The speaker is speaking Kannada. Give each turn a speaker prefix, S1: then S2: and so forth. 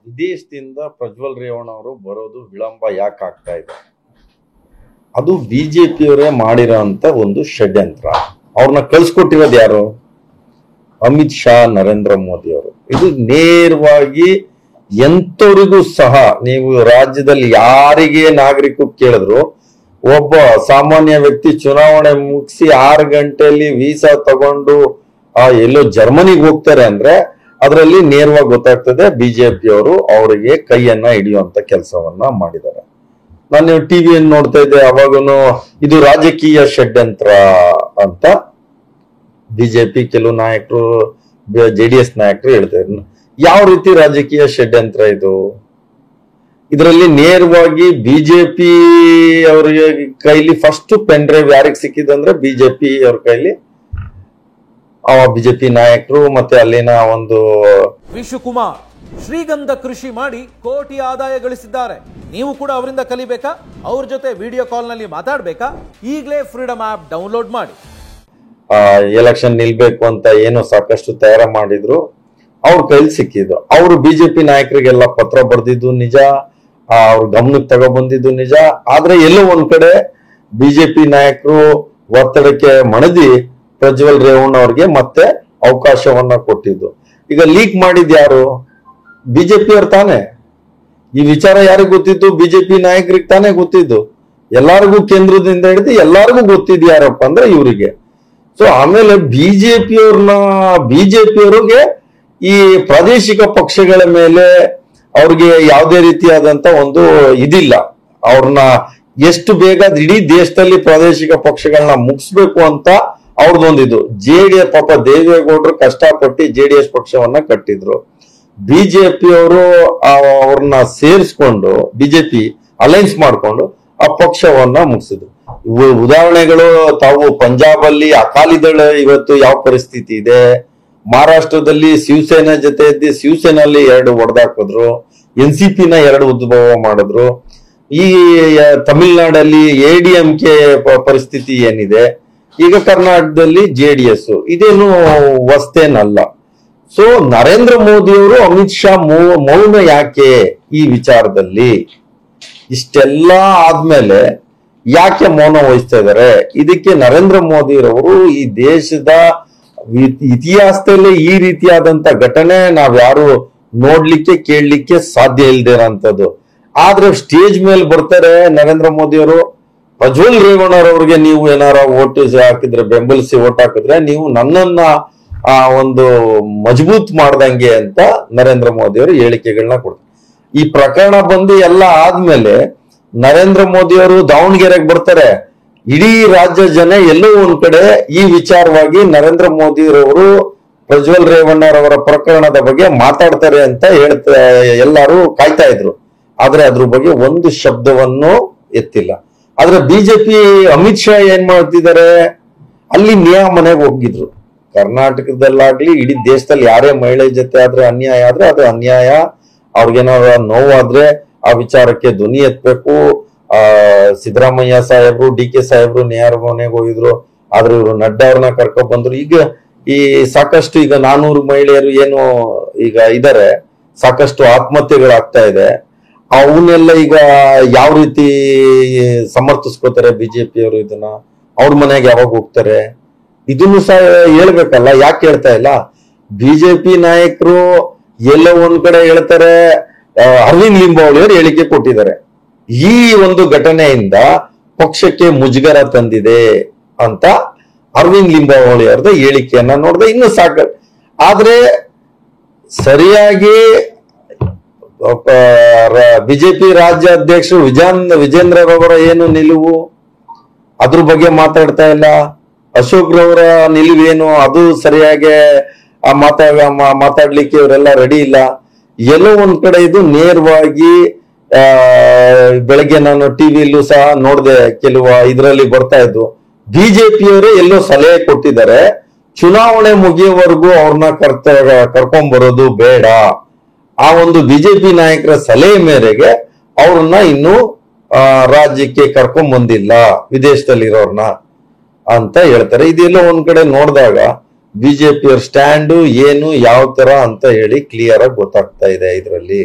S1: ವಿದೇಶದಿಂದ ಪ್ರಜ್ವಲ್ ರೇವಣ್ಣ ಅವರು ಬರೋದು ವಿಳಂಬ ಯಾಕೆ ಆಗ್ತಾ ಇದೆ? ಅದು ಬಿಜೆಪಿಯವರೇ ಮಾಡಿರೋ ಅಂತ ಒಂದು ಷಡ್ಯಂತ್ರ. ಅವ್ರನ್ನ ಕಳ್ಸಿಕೊಟ್ಟಿರೋದು ಯಾರು? ಅಮಿತ್ ಶಾ, ನರೇಂದ್ರ ಮೋದಿ ಅವರು. ಇದು ನೇರವಾಗಿ ಎಂತವರಿಗೂ ಸಹ ನೀವು ರಾಜ್ಯದಲ್ಲಿ ಯಾರಿಗೆ ನಾಗರಿಕ ಕೇಳಿದ್ರು, ಒಬ್ಬ ಸಾಮಾನ್ಯ ವ್ಯಕ್ತಿ ಚುನಾವಣೆ ಮುಗಿಸಿ 6 ಗಂಟೆಯಲ್ಲಿ ವೀಸಾ ತಗೊಂಡು ಎಲ್ಲೋ ಜರ್ಮನಿಗೆ ಹೋಗ್ತಾರೆ ಅಂದ್ರೆ ಅದರಲ್ಲಿ ನೇರವಾಗಿ ಗೊತ್ತಾಗ್ತದೆ ಬಿಜೆಪಿಯವರು ಅವರಿಗೆ ಕೈಯನ್ನ ಹಿಡಿಯುವಂತ ಕೆಲಸವನ್ನ ಮಾಡಿದ್ದಾರೆ. ನಾನು ಟಿವಿಯನ್ನು ನೋಡ್ತಾ ಇದ್ದೆ, ಅವಾಗನು ಇದು ರಾಜಕೀಯ ಷಡ್ಯಂತ್ರ ಅಂತ ಬಿಜೆಪಿ ಕೆಲವು ನಾಯಕರು, JDS ನಾಯಕರು ಹೇಳ್ತಾರೆ. ಯಾವ ರೀತಿ ರಾಜಕೀಯ ಷಡ್ಯಂತ್ರ ಇದು? ಇದರಲ್ಲಿ ನೇರವಾಗಿ ಬಿಜೆಪಿ ಅವರಿಗೆ ಕೈಲಿ ಫಸ್ಟ್ ಪೆನ್ ಡ್ರೈವ್ ಯಾರಿಗೆ ಸಿಕ್ಕಿದಂದ್ರೆ ಬಿಜೆಪಿ ಅವ್ರ ಕೈಲಿ, ಬಿಜೆಪಿ ನಾಯಕರು ಮತ್ತೆ ಅಲ್ಲಿನ ಒಂದು
S2: ವಿಶ್ವಕುಮಾರ್ ಶ್ರೀಗಂಧ ಕೃಷಿ ಮಾಡಿ ಕೋಟಿ ಆದಾಯ ಗಳಿಸಿದ್ದಾರೆ. ನೀವು ಕೂಡ ಅವರಿಂದ ಕಲಿಬೇಕಾ? ಅವ್ರ ಜೊತೆ ವಿಡಿಯೋ ಕಾಲ್ ನಲ್ಲಿ ಮಾತಾಡ್ಬೇಕಾ? ಈಗಲೇ ಫ್ರೀಡಮ್ ಆಪ್ ಡೌನ್ಲೋಡ್ ಮಾಡಿ.
S1: ಎಲೆಕ್ಷನ್ ನಿಲ್ಬೇಕು ಅಂತ ಏನೋ ಸಾಕಷ್ಟು ತಯಾರ ಮಾಡಿದ್ರು, ಅವ್ರ ಕೈಲಿ ಸಿಕ್ಕಿದ್ದು. ಅವರು ಬಿಜೆಪಿ ನಾಯಕರಿಗೆಲ್ಲ ಪತ್ರ ಬರೆದಿದ್ದು ನಿಜ, ಅವ್ರ ಗಮನಕ್ಕೆ ತಗೊಬಂದಿದ್ದು ನಿಜ. ಆದ್ರೆ ಎಲ್ಲೋ ಒಂದ್ ಕಡೆ ಬಿಜೆಪಿ ನಾಯಕರು ಒತ್ತಡಕ್ಕೆ ಮಣದಿ ಪ್ರಜ್ವಲ್ ರೇವಣ್ಣ ಅವ್ರಿಗೆ ಮತ್ತೆ ಅವಕಾಶವನ್ನ ಕೊಟ್ಟಿದ್ದು. ಈಗ ಲೀಕ್ ಮಾಡಿದ್ ಯಾರು? ಬಿಜೆಪಿ ಅವ್ರು ತಾನೆ. ಈ ವಿಚಾರ ಯಾರಿಗೂ ಗೊತ್ತಿತ್ತು? ಬಿಜೆಪಿ ನಾಯಕರಿಗೆ ತಾನೇ ಗೊತ್ತಿದ್ದು. ಎಲ್ಲಾರಿಗೂ ಕೇಂದ್ರದಿಂದ ಹಿಡಿದು ಎಲ್ಲಾರಿಗೂ ಗೊತ್ತಿದ್ ಯಾರಪ್ಪ ಅಂದ್ರೆ ಇವರಿಗೆ. ಸೊ ಆಮೇಲೆ ಬಿಜೆಪಿಯವ್ರಿಗೆ ಈ ಪ್ರಾದೇಶಿಕ ಪಕ್ಷಗಳ ಮೇಲೆ ಅವ್ರಿಗೆ ಯಾವುದೇ ರೀತಿಯಾದಂತ ಒಂದು ಇದಿಲ್ಲ. ಅವ್ರನ್ನ ಎಷ್ಟು ಬೇಗ ಇಡೀ ದೇಶದಲ್ಲಿ ಪ್ರಾದೇಶಿಕ ಪಕ್ಷಗಳನ್ನ ಮುಗಿಸ್ಬೇಕು ಅಂತ ಅವ್ರದೊಂದಿದು. JDS ಪಾಪ ದೇವೇಗೌಡರು ಕಷ್ಟಪಟ್ಟು JDS ಪಕ್ಷವನ್ನ ಕಟ್ಟಿದ್ರು. ಬಿಜೆಪಿಯವರು ಅವ್ರನ್ನ ಸೇರಿಸ್ಕೊಂಡು ಬಿಜೆಪಿ ಅಲೈನ್ಸ್ ಮಾಡ್ಕೊಂಡು ಆ ಪಕ್ಷವನ್ನ ಮುಗಿಸಿದ್ರು. ಉದಾಹರಣೆಗಳು ತಾವು ಪಂಜಾಬ್ ಅಲ್ಲಿ ಅಕಾಲಿದಳ ಇವತ್ತು ಯಾವ ಪರಿಸ್ಥಿತಿ ಇದೆ, ಮಹಾರಾಷ್ಟ್ರದಲ್ಲಿ ಶಿವಸೇನಾ ಜೊತೆ ಇದ್ದು ಶಿವಸೇನಲ್ಲಿ 2 ಹೊಡೆದಾಕಿದ್ರು, NCP ನ 2 ಉದ್ಭವ ಮಾಡಿದ್ರು. ಈ ತಮಿಳ್ನಾಡಲ್ಲಿ ADMK ಪರಿಸ್ಥಿತಿ ಏನಿದೆ, ಈಗ ಕರ್ನಾಟಕದಲ್ಲಿ JDS. ಇದೇನು ಹೊಸ್ತೇನಲ್ಲ. ಸೊ ನರೇಂದ್ರ ಮೋದಿ ಅವರು ಅಮಿತ್ ಶಾ ಮೌನ ಯಾಕೆ ಈ ವಿಚಾರದಲ್ಲಿ? ಇಷ್ಟೆಲ್ಲ ಆದ್ಮೇಲೆ ಯಾಕೆ ಮೌನ ವಹಿಸ್ತಾ ಇದ್ದಾರೆ? ಇದಕ್ಕೆ ನರೇಂದ್ರ ಮೋದಿ ರವರು ಈ ದೇಶದ ಇತಿಹಾಸದಲ್ಲೇ ಈ ರೀತಿಯಾದಂತ ಘಟನೆ ನಾವ್ಯಾರು ನೋಡ್ಲಿಕ್ಕೆ ಕೇಳಲಿಕ್ಕೆ ಸಾಧ್ಯ ಇಲ್ದಿರೋಂಥದ್ದು. ಆದ್ರೆ ಸ್ಟೇಜ್ ಮೇಲೆ ಬರ್ತಾರೆ ನರೇಂದ್ರ ಮೋದಿ ಅವರು. ಪ್ರಜ್ವಲ್ ರೇವಣ್ಣರವ್ರಿಗೆ ನೀವು ಏನಾರ ಓಟ್ ಹಾಕಿದ್ರೆ, ಬೆಂಬಲಿಸಿ ಓಟ್ ಹಾಕಿದ್ರೆ ನೀವು ನನ್ನನ್ನ ಒಂದು ಮಜಬೂತ್ ಮಾಡ್ದಂಗೆ ಅಂತ ನರೇಂದ್ರ ಮೋದಿ ಅವರು ಹೇಳಿಕೆಗಳನ್ನ ಕೊಡ್ತಾರೆ. ಈ ಪ್ರಕರಣ ಬಂದು ಎಲ್ಲ ಆದ್ಮೇಲೆ ನರೇಂದ್ರ ಮೋದಿ ಅವರು ದಾವಣಗೆರೆಗೆ ಬರ್ತಾರೆ. ಇಡೀ ರಾಜ್ಯ ಜನ ಎಲ್ಲೋ ಒಂದ್ ಕಡೆ ಈ ವಿಚಾರವಾಗಿ ನರೇಂದ್ರ ಮೋದಿ ರವರು ಪ್ರಜ್ವಲ್ ರೇವಣ್ಣರವರ ಪ್ರಕರಣದ ಬಗ್ಗೆ ಮಾತಾಡ್ತಾರೆ ಅಂತ ಎಲ್ಲರೂ ಕಾಯ್ತಾ ಇದ್ರು. ಆದ್ರೆ ಅದ್ರ ಬಗ್ಗೆ ಒಂದು ಶಬ್ದವನ್ನು ಎತ್ತಿಲ್ಲ. ಆದ್ರೆ ಬಿಜೆಪಿ ಅಮಿತ್ ಶಾ ಏನ್ ಮಾಡ್ತಿದ್ದಾರೆ, ಅಲ್ಲಿ ನಿಯಮನೆಗೆ ಹೋಗಿದ್ರು. ಕರ್ನಾಟಕದಲ್ಲಾಗ್ಲಿ ಇಡೀ ದೇಶದಲ್ಲಿ ಯಾರೇ ಮಹಿಳೆ ಜೊತೆ ಆದ್ರೆ ಅನ್ಯಾಯ ಆದ್ರೆ ಅದು ಅನ್ಯಾಯ. ಅವ್ರಿಗೇನಾದ್ರು ನೋವಾದ್ರೆ ಆ ವಿಚಾರಕ್ಕೆ ಧ್ವನಿ ಎತ್ತಬೇಕು. ಸಿದ್ದರಾಮಯ್ಯ ಸಾಹೇಬ್ರು, DK ಸಾಹೇಬ್ರು ನ್ಯಾಯಮನೆಗೆ ಹೋಗಿದ್ರು. ಆದ್ರೆ ಇವರು ನಡ್ಡಾ ಅವ್ರನ್ನ ಕರ್ಕೊಂಡ್ ಬಂದ್ರು. ಈಗ ಈ ಸಾಕಷ್ಟು ಈಗ 400 ಮಹಿಳೆಯರು ಏನು ಈಗ ಇದಾರೆ, ಸಾಕಷ್ಟು ಆತ್ಮಹತ್ಯೆಗಳಾಗ್ತಾ ಇದೆ. ಅವನ್ನೆಲ್ಲ ಈಗ ಯಾವ ರೀತಿ ಸಮರ್ಥಿಸ್ಕೋತಾರೆ ಬಿಜೆಪಿಯವರು? ಇದನ್ನ ಅವ್ರ ಮನೆಗೆ ಯಾವಾಗ ಹೋಗ್ತಾರೆ? ಇದನ್ನು ಸಹ ಹೇಳ್ಬೇಕಲ್ಲ. ಯಾಕೆ ಹೇಳ್ತಾ ಇಲ್ಲ? ಬಿಜೆಪಿ ನಾಯಕರು ಎಲ್ಲೋ ಒಂದ್ ಕಡೆ ಹೇಳ್ತಾರೆ, ಅರವಿಂದ್ ಲಿಂಬಾವಳಿ ಅವರು ಹೇಳಿಕೆ ಕೊಟ್ಟಿದ್ದಾರೆ, ಈ ಒಂದು ಘಟನೆಯಿಂದ ಪಕ್ಷಕ್ಕೆ ಮುಜುಗರ ತಂದಿದೆ ಅಂತ ಅರವಿಂದ್ ಲಿಂಬಾವಳಿ ಅವರದ ಹೇಳಿಕೆಯನ್ನ ನೋಡಿದ್ರೆ ಇನ್ನು ಸಾಕು. ಆದ್ರೆ ಸರಿಯಾಗಿ ಬಿಜೆಪಿ ರಾಜ್ಯ ಅಧ್ಯಕ್ಷರು ವಿಜೇಂದ್ರ ರವರ ಏನು ನಿಲುವು, ಅದ್ರ ಬಗ್ಗೆ ಮಾತಾಡ್ತಾ ಇಲ್ಲ. ಅಶೋಕ್ ರವರ ನಿಲುವೇನು, ಅದು ಸರಿಯಾಗಿ ಮಾತಾಡ್ಲಿಕ್ಕೆ ಇವರೆಲ್ಲ ರೆಡಿ ಇಲ್ಲ. ಎಲ್ಲೋ ಒಂದ್ ಕಡೆ ಇದು ನೇರವಾಗಿ ಬೆಳಗ್ಗೆ ನಾನು ಟಿವಿಯಲ್ಲೂ ಸಹ ನೋಡಿದೆ, ಕೆಲವು ಇದರಲ್ಲಿ ಬರ್ತಾ ಇದ್ದು ಬಿಜೆಪಿಯವರೇ ಎಲ್ಲೋ ಸಲಹೆ ಕೊಟ್ಟಿದ್ದಾರೆ, ಚುನಾವಣೆ ಮುಗಿಯೋವರೆಗೂ ಅವ್ರನ್ನ ಕರ್ಕೊಂಡ್ ಬರೋದು ಬೇಡ. ಆ ಒಂದು ಬಿಜೆಪಿ ನಾಯಕರ ಸಲಹೆ ಮೇರೆಗೆ ಅವ್ರನ್ನ ಇನ್ನು ರಾಜ್ಯಕ್ಕೆ ಕರ್ಕೊಂಡ್ ಬಂದಿಲ್ಲ, ವಿದೇಶದಲ್ಲಿರೋರ್ನ ಅಂತ ಹೇಳ್ತಾರೆ. ಇದೆಲ್ಲ ಒಂದ್ ಕಡೆ ನೋಡಿದಾಗ ಬಿಜೆಪಿಯವ್ರ ಸ್ಟ್ಯಾಂಡು ಏನು ಯಾವ ತರ ಅಂತ ಹೇಳಿ ಕ್ಲಿಯರ್ ಆಗಿ ಗೊತ್ತಾಗ್ತಾ ಇದೆ ಇದರಲ್ಲಿ.